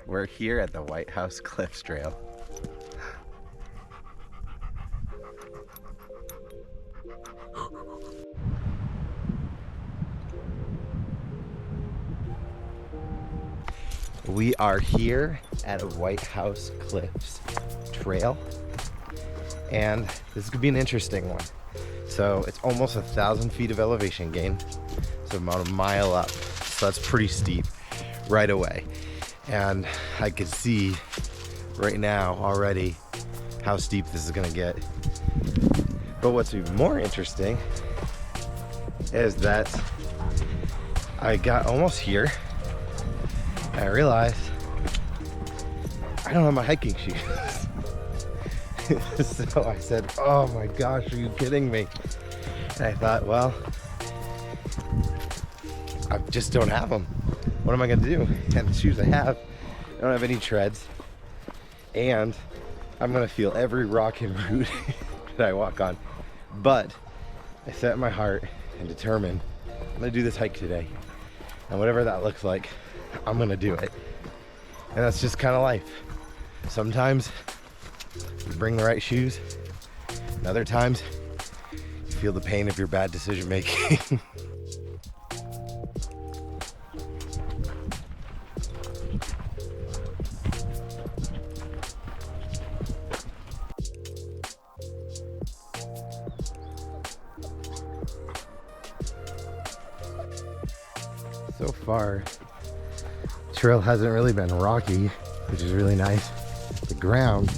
We're here at the Whitehouse Cliffs Trail. We are here at a Whitehouse Cliffs Trail, and this could be an interesting one. So it's almost 1,000 feet of elevation gain, so about a mile up. So that's pretty steep right away. And I could see right now already how steep this is gonna get. But what's even more interesting is that I got almost here and I realized I don't have my hiking shoes. So I said, oh my gosh, are you kidding me? And I thought, well, I just don't have them. What am I gonna do? And the shoes I have, I don't have any treads. And I'm gonna feel every rock and root that I walk on. But I set my heart and determined I'm gonna do this hike today. And whatever that looks like, I'm gonna do it. And that's just kind of life. Sometimes you bring the right shoes, and other times you feel the pain of your bad decision making. So far, the trail hasn't really been rocky, which is really nice. The ground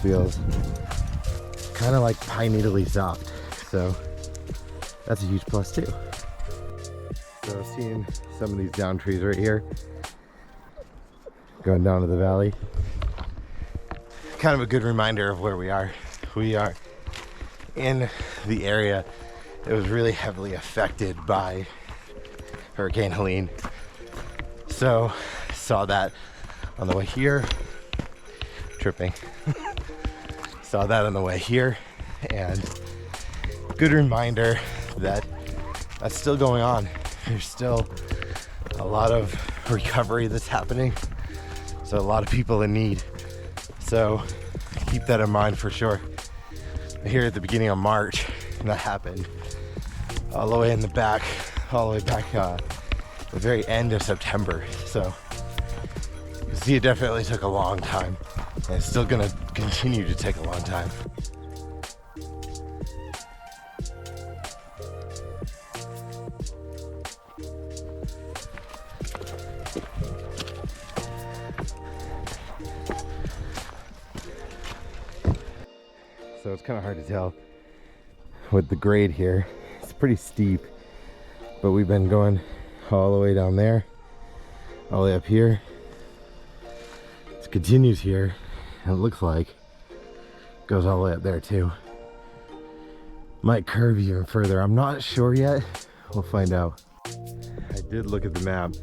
feels kind of like pine needly soft, so that's a huge plus too. So seeing some of these down trees right here, going down to the valley, kind of a good reminder of where we are. We are in the area that was really heavily affected by Hurricane Helene. So saw that on the way here, tripping. Saw that on the way here, and good reminder that that's still going on. There's still a lot of recovery that's happening, so a lot of people in need. So keep that in mind for sure. Here at the beginning of March, that happened all the way in the back, all the way back the very end of September. So you see, it definitely took a long time, and it's still gonna continue to take a long time. So it's kind of hard to tell with the grade here. It's pretty steep, but we've been going all the way down there, all the way up here. It continues here, and it looks like it goes all the way up there too. Might curve even further. I'm not sure yet. We'll find out. I did look at the map.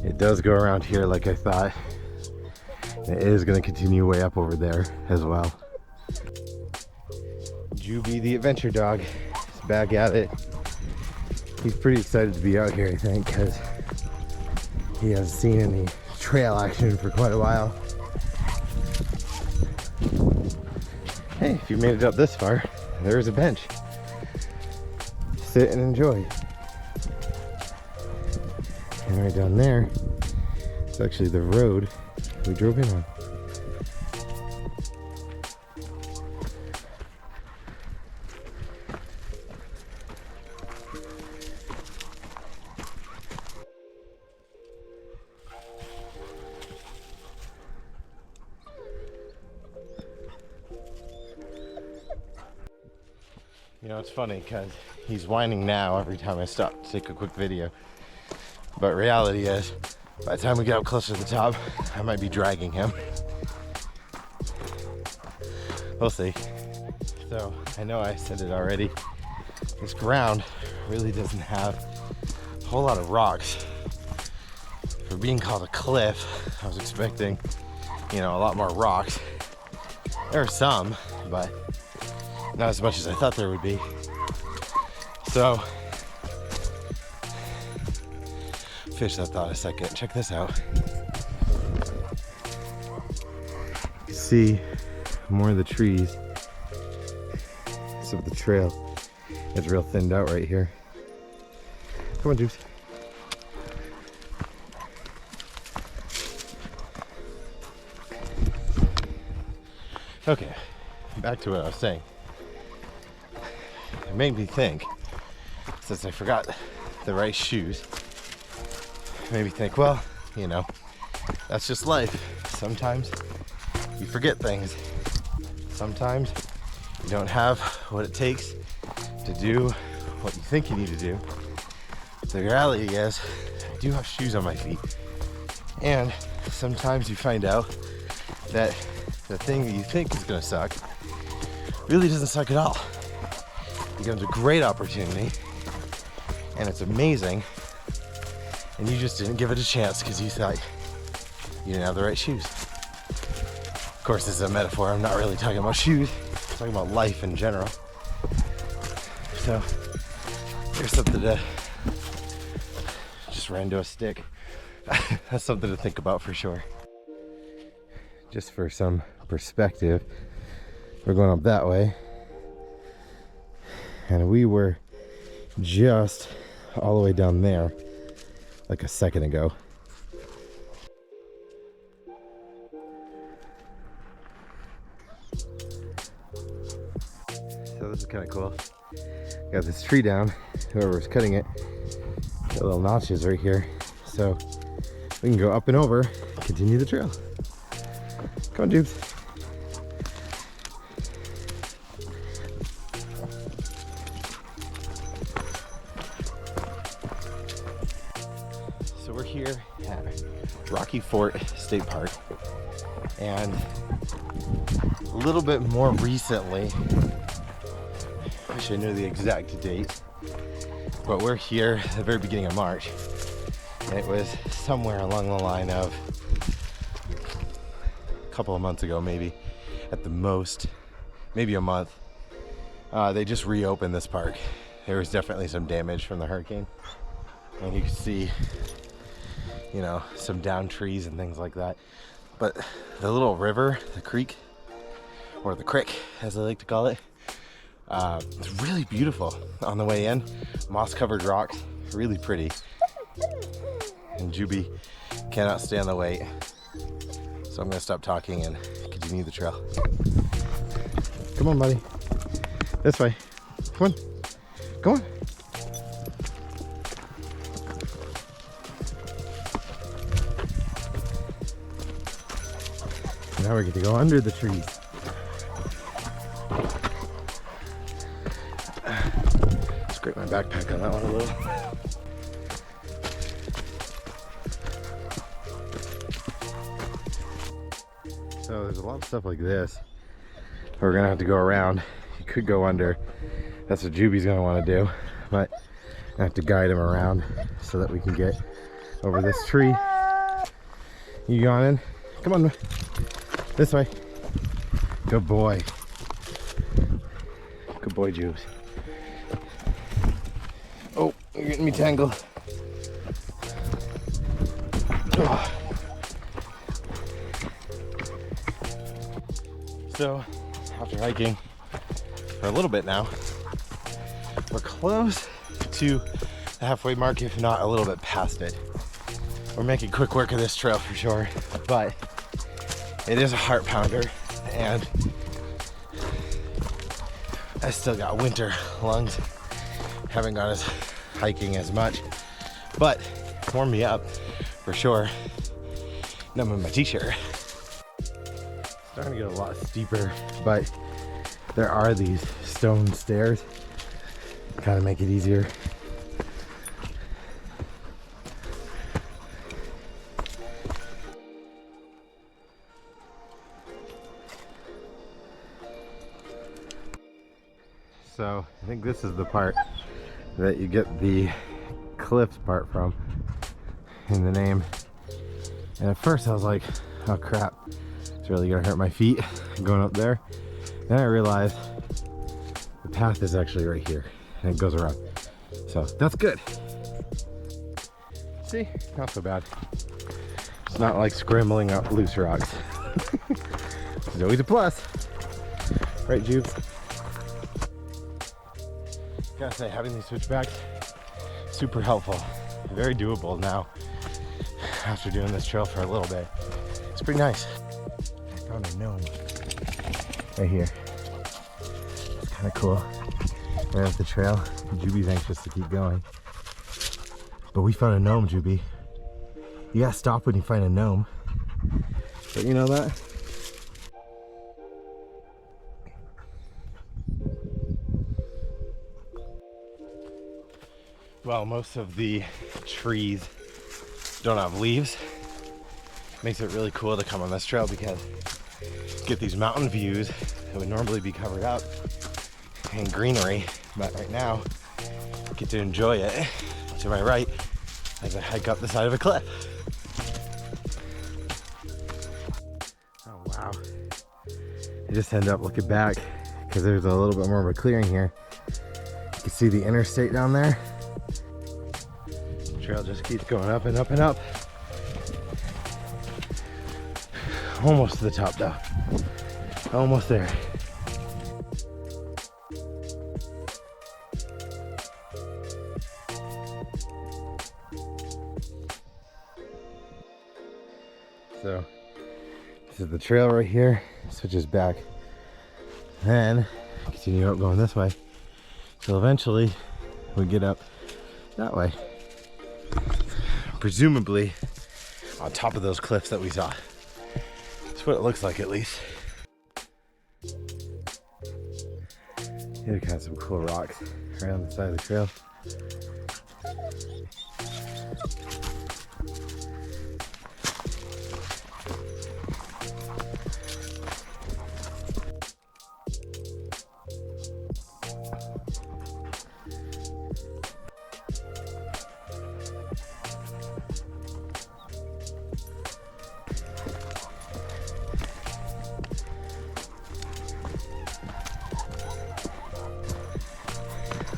It does go around here like I thought. And it is going to continue way up over there as well. Jubie, the adventure dog, is back at it. He's pretty excited to be out here, I think, because he hasn't seen any trail action for quite a while. Hey, if you made it up this far, there's a bench. Sit and enjoy. And right down there, it's actually the road we drove in on. You know, it's funny because he's whining now every time I stop to take a quick video. But reality is, by the time we get up closer to the top, I might be dragging him. We'll see. So, I know I said it already. This ground really doesn't have a whole lot of rocks. For being called a cliff, I was expecting, you know, a lot more rocks. There are some, but not as much as I thought there would be. So, fish that thought a second. Check this out. see more of the trees. So the trail is real thinned out right here. Come on, Juice. Okay, back to what I was saying. It made me think, since I forgot the right shoes, it made me think, well, you know, that's just life. Sometimes you forget things. Sometimes you don't have what it takes to do what you think you need to do. The reality is, I do have shoes on my feet. And sometimes you find out that the thing that you think is gonna suck really doesn't suck at all. It becomes a great opportunity, and it's amazing, and you just didn't give it a chance because you thought you didn't have the right shoes. Of course, this is a metaphor. I'm not really talking about shoes. I'm talking about life in general. So there's something to just ran into a stick. That's something to think about for sure. Just for some perspective, we're going up that way, and we were just all the way down there like a second ago. So this is kind of cool. Got this tree down. Whoever's cutting it, got little notches right here, so we can go up and over, continue the trail. Come on, Jubes. So we're here at Rocky Fort State Park, and a little bit more recently, I wish I knew the exact date, but we're here at the very beginning of March, and it was somewhere along the line of couple of months ago, maybe at the most, maybe a month. They just reopened this park. There was definitely some damage from the hurricane, and you can see, you know, some downed trees and things like that. But the little river, the creek, or the crick as I like to call it, it's really beautiful on the way in. Moss covered rocks, really pretty. And Jubie cannot stand the wait. So I'm gonna stop talking and continue the trail. Come on, buddy. This way. Come on. Come on. Now we get to go under the trees. Scrape my backpack on that one a little. So there's a lot of stuff like this. We're gonna have to go around. You could go under. That's what Jubie's gonna want to do. But I have to guide him around so that we can get over this tree. You going in? Come on. This way. Good boy. Good boy, Jubes. Oh, you're getting me tangled. Oh. So, after hiking for a little bit now, we're close to the halfway mark, if not a little bit past it. We're making quick work of this trail for sure, but it is a heart pounder, and I still got winter lungs. Haven't gone as hiking as much, but warmed me up for sure. And I'm in my t-shirt. Starting to get a lot steeper, but there are these stone stairs. Kind of make it easier. So I think this is the part that you get the cliffs part from in the name. And at first I was like, oh crap, it's really gonna hurt my feet going up there. Then I realized the path is actually right here and it goes around. So that's good. See, not so bad. It's not like scrambling up loose rocks. is always a plus. Right, Jubes? Gotta say, having these switchbacks, super helpful. Very doable now after doing this trail for a little bit. It's pretty nice. I found a gnome right here. It's kind of cool. Right up the trail. Jubie's anxious to keep going. But we found a gnome, Jubie. You gotta stop when you find a gnome. But you know that? Well, most of the trees don't have leaves. Makes it really cool to come on this trail because you get these mountain views that would normally be covered up in greenery, but right now I get to enjoy it to my right as I hike up the side of a cliff. Oh wow. I just ended up looking back because there's a little bit more of a clearing here. You can see the interstate down there. The trail just keeps going up and up and up. Almost to the top though. Almost there. So this is the trail right here. Switches back. Then continue up going this way. So eventually we get up that way. Presumably on top of those cliffs that we saw. That's what it looks like at least. Here kind of some cool rocks right on the side of the trail.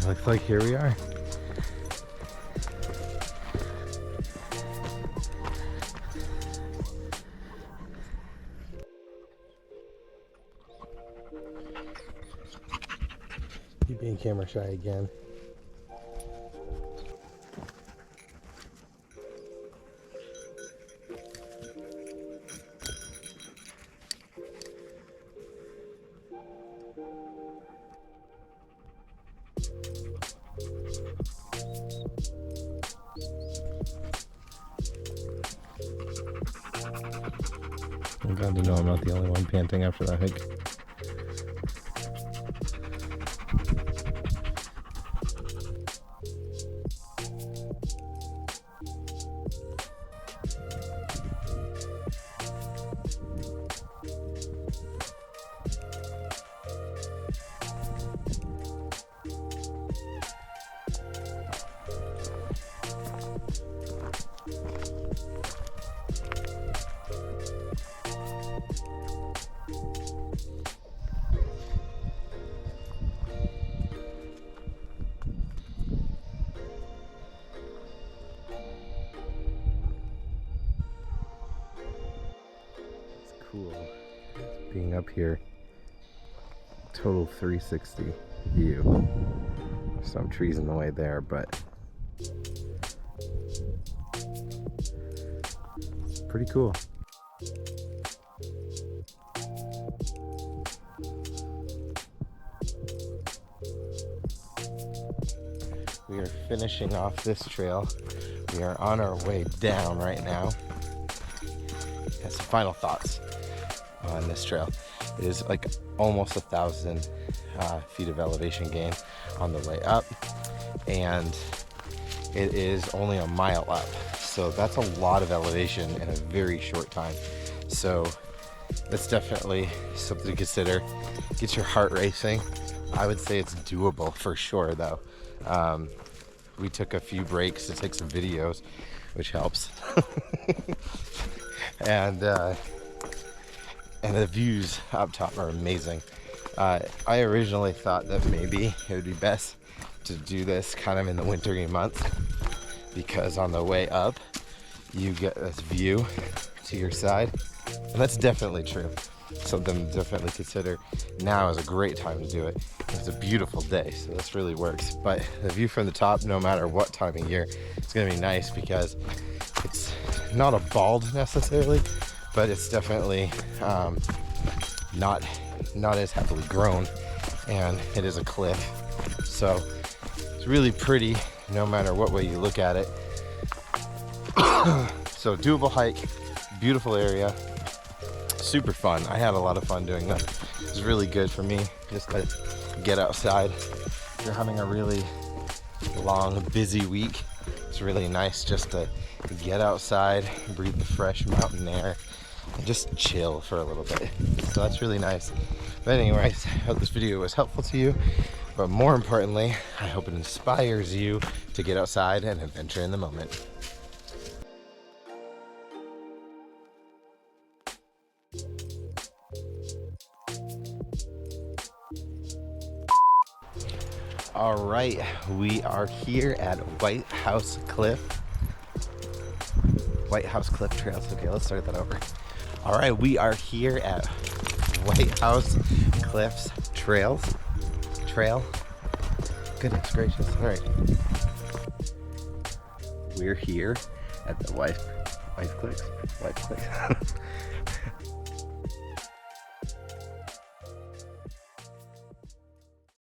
Looks like here we are. Keep being camera shy again. I'm glad to know I'm not the only one panting after that hike. Cool being up here. Total 360 view. Some trees in the way there, but it's pretty cool. We are finishing off this trail. We are on our way down right now. Got some final thoughts on this trail. It is like almost 1,000 feet of elevation gain on the way up, and it is only a mile up, so that's a lot of elevation in a very short time. So that's definitely something to consider. Get your heart racing. I would say it's doable for sure though. We took a few breaks to take some videos, which helps. And the views up top are amazing. I originally thought that maybe it would be best to do this kind of in the wintry months, because on the way up you get this view to your side, and that's definitely true. something to definitely consider. Now is a great time to do it. It's a beautiful day, so this really works. But the view from the top, no matter what time of year, it's gonna be nice because it's not a bald necessarily, but it's definitely not as heavily grown, and it is a cliff, so it's really pretty no matter what way you look at it. So doable hike, beautiful area, super fun. I had a lot of fun doing this. It was really good for me just to get outside. If you're having a really long, busy week, it's really nice just to get outside, breathe the fresh mountain air, and just chill for a little bit. So that's really nice. But anyways, I hope this video was helpful to you. But more importantly, I hope it inspires you to get outside and adventure in the moment. All right, we are here at Whitehouse Cliff Trails. Okay, let's start that over. All right, we are here at Whitehouse Cliffs Trail. Goodness gracious. All right. We're here at the Whitehouse Cliffs.